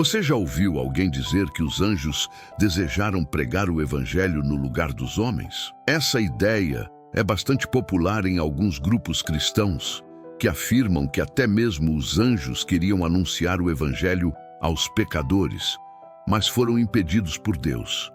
Você já ouviu alguém dizer que os anjos desejaram pregar o evangelho no lugar dos homens? Essa ideia é bastante popular em alguns grupos cristãos que afirmam que até mesmo os anjos queriam anunciar o evangelho aos pecadores, mas foram impedidos por Deus.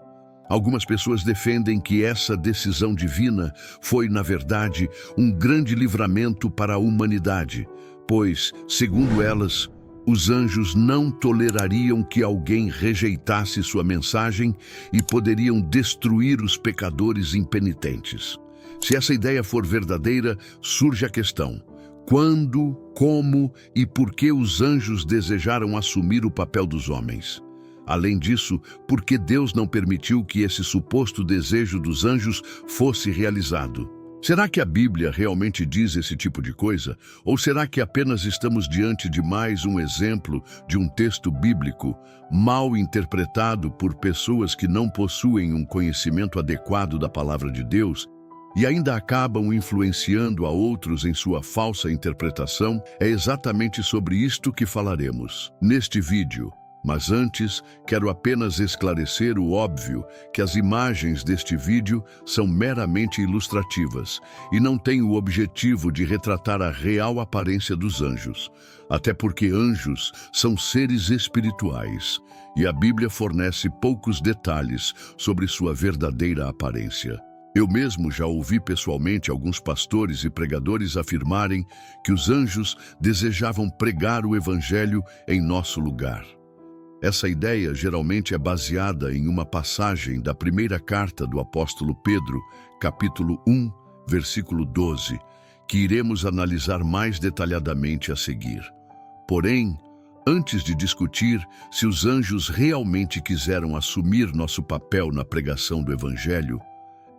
Algumas pessoas defendem que essa decisão divina foi, na verdade, um grande livramento para a humanidade, pois, segundo elas, os anjos não tolerariam que alguém rejeitasse sua mensagem e poderiam destruir os pecadores impenitentes. Se essa ideia for verdadeira, surge a questão: quando, como e por que os anjos desejaram assumir o papel dos homens? Além disso, por que Deus não permitiu que esse suposto desejo dos anjos fosse realizado? Será que a Bíblia realmente diz esse tipo de coisa? Ou será que apenas estamos diante de mais um exemplo de um texto bíblico mal interpretado por pessoas que não possuem um conhecimento adequado da palavra de Deus e ainda acabam influenciando a outros em sua falsa interpretação? É exatamente sobre isto que falaremos neste vídeo. Mas antes, quero apenas esclarecer o óbvio que as imagens deste vídeo são meramente ilustrativas e não têm o objetivo de retratar a real aparência dos anjos, até porque anjos são seres espirituais e a Bíblia fornece poucos detalhes sobre sua verdadeira aparência. Eu mesmo já ouvi pessoalmente alguns pastores e pregadores afirmarem que os anjos desejavam pregar o evangelho em nosso lugar. Essa ideia geralmente é baseada em uma passagem da primeira carta do apóstolo Pedro, capítulo 1, versículo 12, que iremos analisar mais detalhadamente a seguir. Porém, antes de discutir se os anjos realmente quiseram assumir nosso papel na pregação do Evangelho,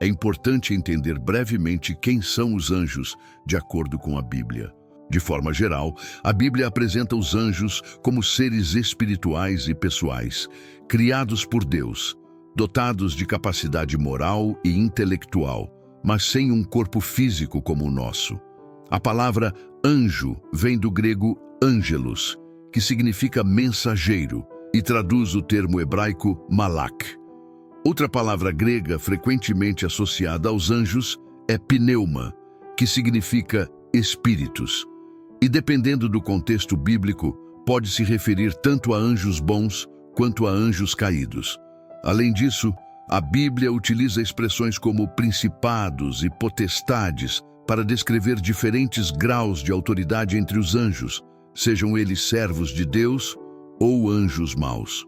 é importante entender brevemente quem são os anjos, de acordo com a Bíblia. De forma geral, a Bíblia apresenta os anjos como seres espirituais e pessoais, criados por Deus, dotados de capacidade moral e intelectual, mas sem um corpo físico como o nosso. A palavra anjo vem do grego angelos, que significa mensageiro, e traduz o termo hebraico malak. Outra palavra grega frequentemente associada aos anjos é pneuma, que significa espíritos. E dependendo do contexto bíblico, pode se referir tanto a anjos bons quanto a anjos caídos. Além disso, a Bíblia utiliza expressões como principados e potestades para descrever diferentes graus de autoridade entre os anjos, sejam eles servos de Deus ou anjos maus.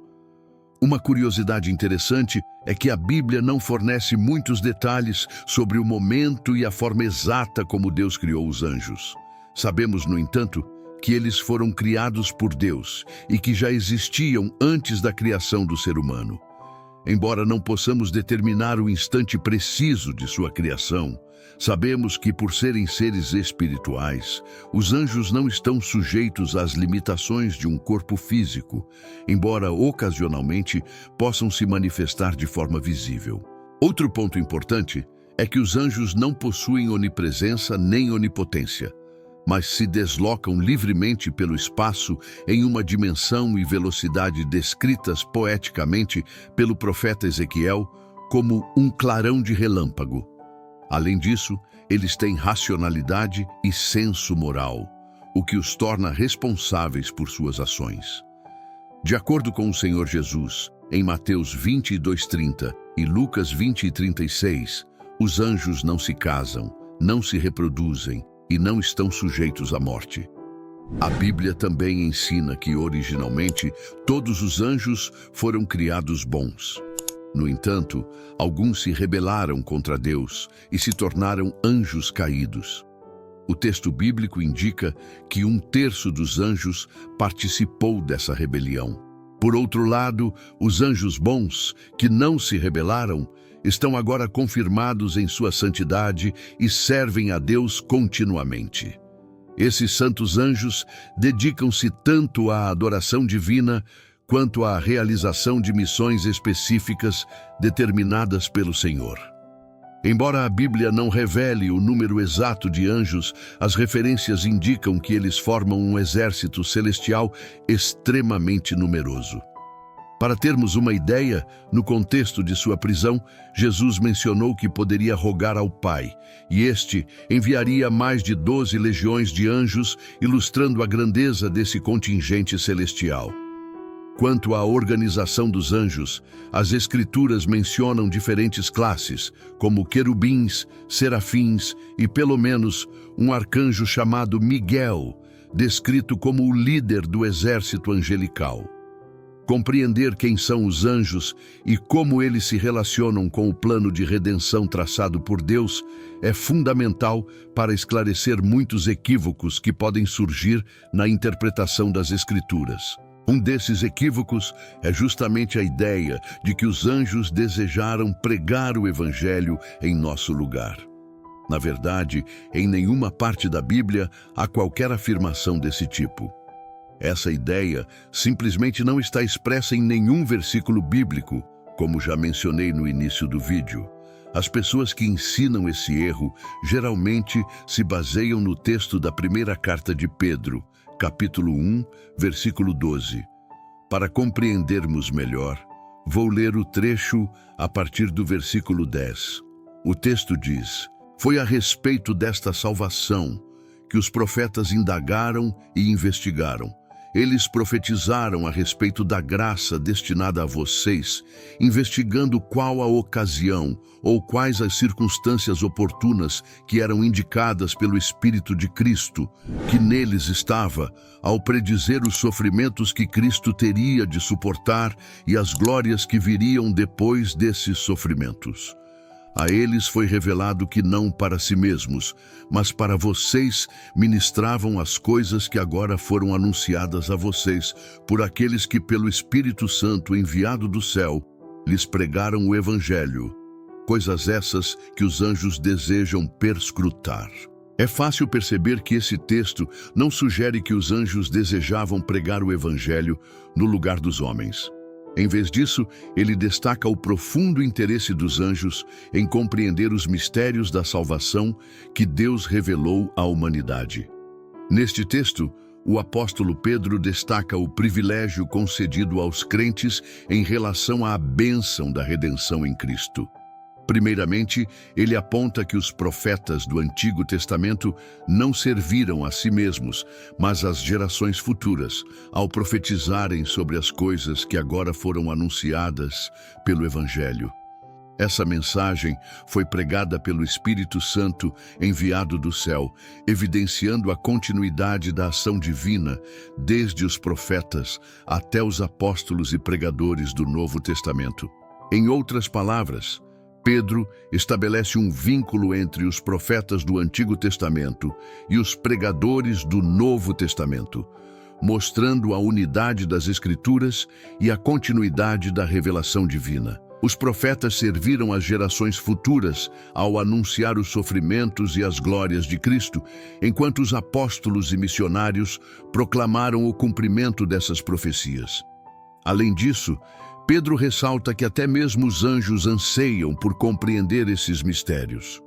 Uma curiosidade interessante é que a Bíblia não fornece muitos detalhes sobre o momento e a forma exata como Deus criou os anjos. Sabemos, no entanto, que eles foram criados por Deus e que já existiam antes da criação do ser humano. Embora não possamos determinar o instante preciso de sua criação, sabemos que, por serem seres espirituais, os anjos não estão sujeitos às limitações de um corpo físico, embora ocasionalmente possam se manifestar de forma visível. Outro ponto importante é que os anjos não possuem onipresença nem onipotência, mas se deslocam livremente pelo espaço em uma dimensão e velocidade descritas poeticamente pelo profeta Ezequiel como um clarão de relâmpago. Além disso, eles têm racionalidade e senso moral, o que os torna responsáveis por suas ações. De acordo com o Senhor Jesus, em Mateus 22:30 e Lucas 20:36, os anjos não se casam, não se reproduzem, e não estão sujeitos à morte. A Bíblia também ensina que, originalmente, todos os anjos foram criados bons. No entanto, alguns se rebelaram contra Deus e se tornaram anjos caídos. O texto bíblico indica que 1/3 dos anjos participou dessa rebelião. Por outro lado, os anjos bons, que não se rebelaram, estão agora confirmados em sua santidade e servem a Deus continuamente. Esses santos anjos dedicam-se tanto à adoração divina quanto à realização de missões específicas determinadas pelo Senhor. Embora a Bíblia não revele o número exato de anjos, as referências indicam que eles formam um exército celestial extremamente numeroso. Para termos uma ideia, no contexto de sua prisão, Jesus mencionou que poderia rogar ao Pai, e este enviaria mais de 12 legiões de anjos, ilustrando a grandeza desse contingente celestial. Quanto à organização dos anjos, as Escrituras mencionam diferentes classes, como querubins, serafins e, pelo menos, um arcanjo chamado Miguel, descrito como o líder do exército angelical. Compreender quem são os anjos e como eles se relacionam com o plano de redenção traçado por Deus é fundamental para esclarecer muitos equívocos que podem surgir na interpretação das Escrituras. Um desses equívocos é justamente a ideia de que os anjos desejaram pregar o Evangelho em nosso lugar. Na verdade, em nenhuma parte da Bíblia há qualquer afirmação desse tipo. Essa ideia simplesmente não está expressa em nenhum versículo bíblico, como já mencionei no início do vídeo. As pessoas que ensinam esse erro geralmente se baseiam no texto da primeira carta de Pedro, capítulo 1, versículo 12. Para compreendermos melhor, vou ler o trecho a partir do versículo 10. O texto diz: "Foi a respeito desta salvação que os profetas indagaram e investigaram. Eles profetizaram a respeito da graça destinada a vocês, investigando qual a ocasião ou quais as circunstâncias oportunas que eram indicadas pelo Espírito de Cristo, que neles estava, ao predizer os sofrimentos que Cristo teria de suportar e as glórias que viriam depois desses sofrimentos. A eles foi revelado que não para si mesmos, mas para vocês ministravam as coisas que agora foram anunciadas a vocês por aqueles que pelo Espírito Santo enviado do céu lhes pregaram o Evangelho, coisas essas que os anjos desejam perscrutar." É fácil perceber que esse texto não sugere que os anjos desejavam pregar o Evangelho no lugar dos homens. Em vez disso, ele destaca o profundo interesse dos anjos em compreender os mistérios da salvação que Deus revelou à humanidade. Neste texto, o apóstolo Pedro destaca o privilégio concedido aos crentes em relação à bênção da redenção em Cristo. Primeiramente, ele aponta que os profetas do Antigo Testamento não serviram a si mesmos, mas às gerações futuras, ao profetizarem sobre as coisas que agora foram anunciadas pelo Evangelho. Essa mensagem foi pregada pelo Espírito Santo enviado do céu, evidenciando a continuidade da ação divina desde os profetas até os apóstolos e pregadores do Novo Testamento. Em outras palavras, Pedro estabelece um vínculo entre os profetas do Antigo Testamento e os pregadores do Novo Testamento, mostrando a unidade das Escrituras e a continuidade da revelação divina. Os profetas serviram às gerações futuras ao anunciar os sofrimentos e as glórias de Cristo, enquanto os apóstolos e missionários proclamaram o cumprimento dessas profecias. Além disso, Pedro ressalta que até mesmo os anjos anseiam por compreender esses mistérios.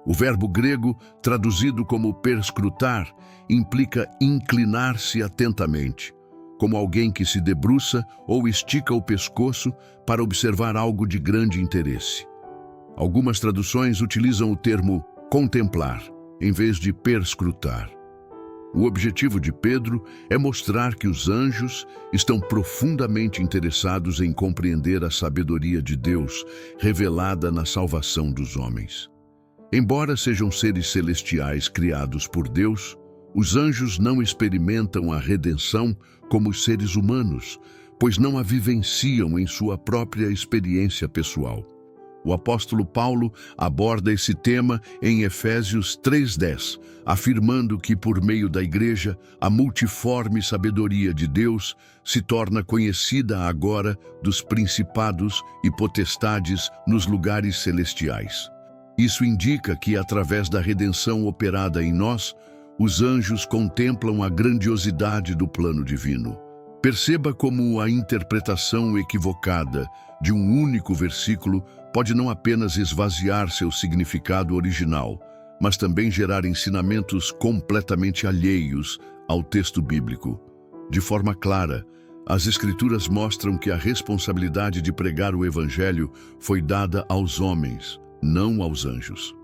O verbo grego, traduzido como perscrutar, implica inclinar-se atentamente, como alguém que se debruça ou estica o pescoço para observar algo de grande interesse. Algumas traduções utilizam o termo contemplar, em vez de perscrutar. O objetivo de Pedro é mostrar que os anjos estão profundamente interessados em compreender a sabedoria de Deus revelada na salvação dos homens. Embora sejam seres celestiais criados por Deus, os anjos não experimentam a redenção como os seres humanos, pois não a vivenciam em sua própria experiência pessoal. O apóstolo Paulo aborda esse tema em Efésios 3:10, afirmando que por meio da igreja, a multiforme sabedoria de Deus se torna conhecida agora dos principados e potestades nos lugares celestiais. Isso indica que, através da redenção operada em nós, os anjos contemplam a grandiosidade do plano divino. Perceba como a interpretação equivocada de um único versículo pode não apenas esvaziar seu significado original, mas também gerar ensinamentos completamente alheios ao texto bíblico. De forma clara, As Escrituras mostram que a responsabilidade de pregar o Evangelho foi dada aos homens, não aos anjos.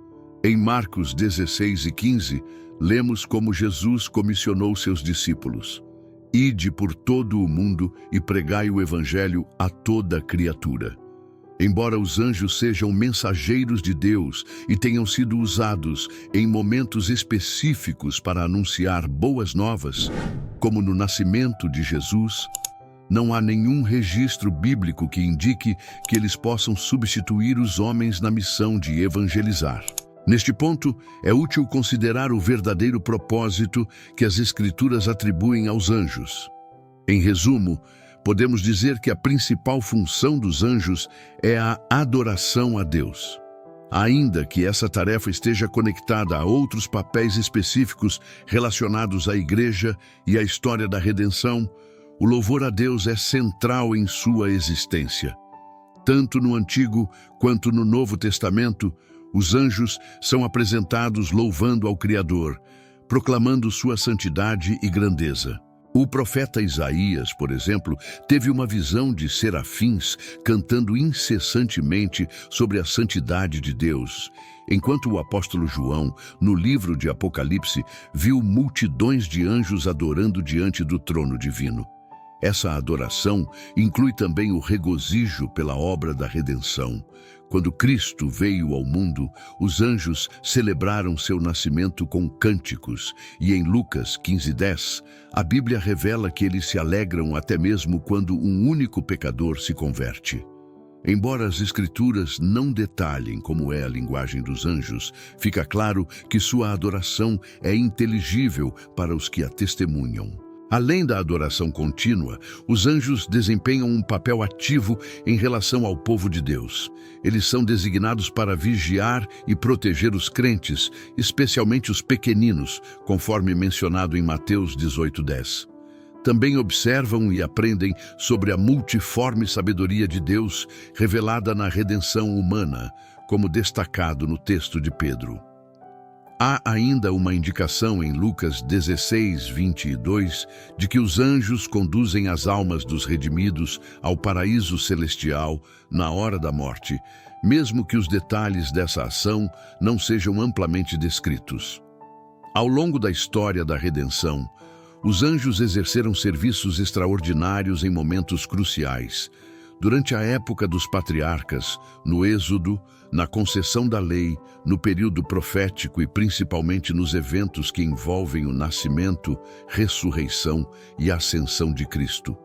Em Marcos 16:15, lemos como Jesus comissionou seus discípulos: Ide por todo o mundo e pregai o Evangelho a toda criatura. Embora os anjos sejam mensageiros de Deus e tenham sido usados em momentos específicos para anunciar boas novas, como no nascimento de Jesus, não há nenhum registro bíblico que indique que eles possam substituir os homens na missão de evangelizar. Neste ponto, é útil considerar o verdadeiro propósito que as Escrituras atribuem aos anjos. Em resumo, podemos dizer que a principal função dos anjos é a adoração a Deus. Ainda que essa tarefa esteja conectada a outros papéis específicos relacionados à Igreja e à história da redenção, o louvor a Deus é central em sua existência. Tanto no Antigo quanto no Novo Testamento, os anjos são apresentados louvando ao Criador, proclamando sua santidade e grandeza. O profeta Isaías, por exemplo, teve uma visão de serafins cantando incessantemente sobre a santidade de Deus, enquanto o apóstolo João, no livro de Apocalipse, viu multidões de anjos adorando diante do trono divino. Essa adoração inclui também o regozijo pela obra da redenção. Quando Cristo veio ao mundo, os anjos celebraram seu nascimento com cânticos, e em Lucas 15:10, a Bíblia revela que eles se alegram até mesmo quando um único pecador se converte. Embora as Escrituras não detalhem como é a linguagem dos anjos, fica claro que sua adoração é inteligível para os que a testemunham. Além da adoração contínua, os anjos desempenham um papel ativo em relação ao povo de Deus. Eles são designados para vigiar e proteger os crentes, especialmente os pequeninos, conforme mencionado em Mateus 18:10. Também observam e aprendem sobre a multiforme sabedoria de Deus revelada na redenção humana, como destacado no texto de Pedro. Há ainda uma indicação em Lucas 16:22 de que os anjos conduzem as almas dos redimidos ao paraíso celestial na hora da morte, mesmo que os detalhes dessa ação não sejam amplamente descritos. Ao longo da história da redenção, os anjos exerceram serviços extraordinários em momentos cruciais. Durante a época dos patriarcas, no Êxodo, na concessão da lei, no período profético e principalmente nos eventos que envolvem o nascimento, ressurreição e ascensão de Cristo.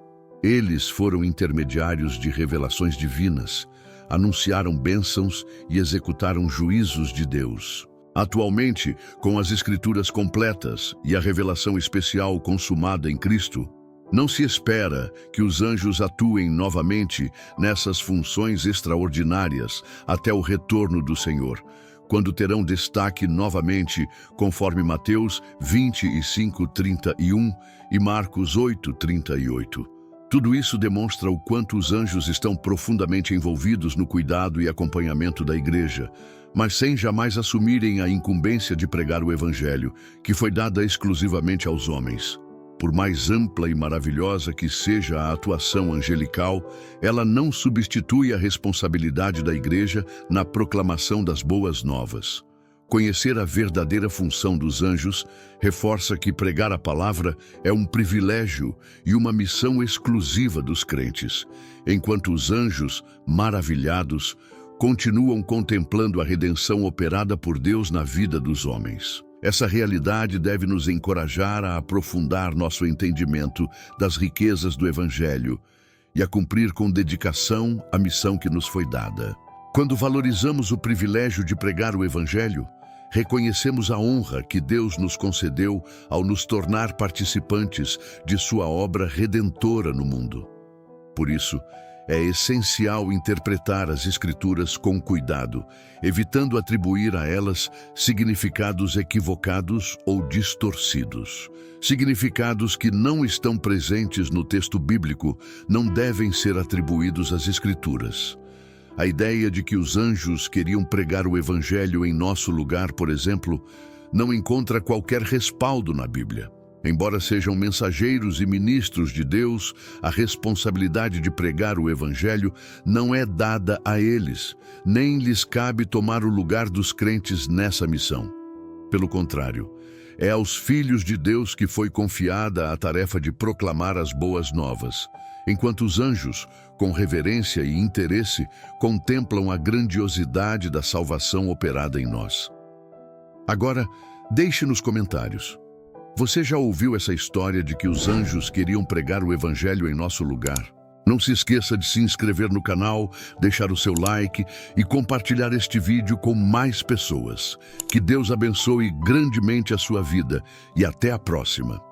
Eles foram intermediários de revelações divinas, anunciaram bênçãos e executaram juízos de Deus. Atualmente, com as Escrituras completas e a revelação especial consumada em Cristo, não se espera que os anjos atuem novamente nessas funções extraordinárias até o retorno do Senhor, quando terão destaque novamente, conforme Mateus 25:31 e Marcos 8:38. Tudo isso demonstra o quanto os anjos estão profundamente envolvidos no cuidado e acompanhamento da Igreja, mas sem jamais assumirem a incumbência de pregar o Evangelho, que foi dada exclusivamente aos homens. Por mais ampla e maravilhosa que seja a atuação angelical, ela não substitui a responsabilidade da Igreja na proclamação das boas novas. Conhecer a verdadeira função dos anjos reforça que pregar a palavra é um privilégio e uma missão exclusiva dos crentes, enquanto os anjos, maravilhados, continuam contemplando a redenção operada por Deus na vida dos homens. Essa realidade deve nos encorajar a aprofundar nosso entendimento das riquezas do Evangelho e a cumprir com dedicação a missão que nos foi dada. Quando valorizamos o privilégio de pregar o Evangelho, reconhecemos a honra que Deus nos concedeu ao nos tornar participantes de sua obra redentora no mundo. Por isso, é essencial interpretar as Escrituras com cuidado, evitando atribuir a elas significados equivocados ou distorcidos. Significados que não estão presentes no texto bíblico não devem ser atribuídos às Escrituras. A ideia de que os anjos queriam pregar o Evangelho em nosso lugar, por exemplo, não encontra qualquer respaldo na Bíblia. Embora sejam mensageiros e ministros de Deus, a responsabilidade de pregar o Evangelho não é dada a eles, nem lhes cabe tomar o lugar dos crentes nessa missão. Pelo contrário, é aos filhos de Deus que foi confiada a tarefa de proclamar as boas novas, enquanto os anjos, com reverência e interesse, contemplam a grandiosidade da salvação operada em nós. Agora, deixe nos comentários. Você já ouviu essa história de que os anjos queriam pregar o Evangelho em nosso lugar? Não se esqueça de se inscrever no canal, deixar o seu like e compartilhar este vídeo com mais pessoas. Que Deus abençoe grandemente a sua vida e até a próxima.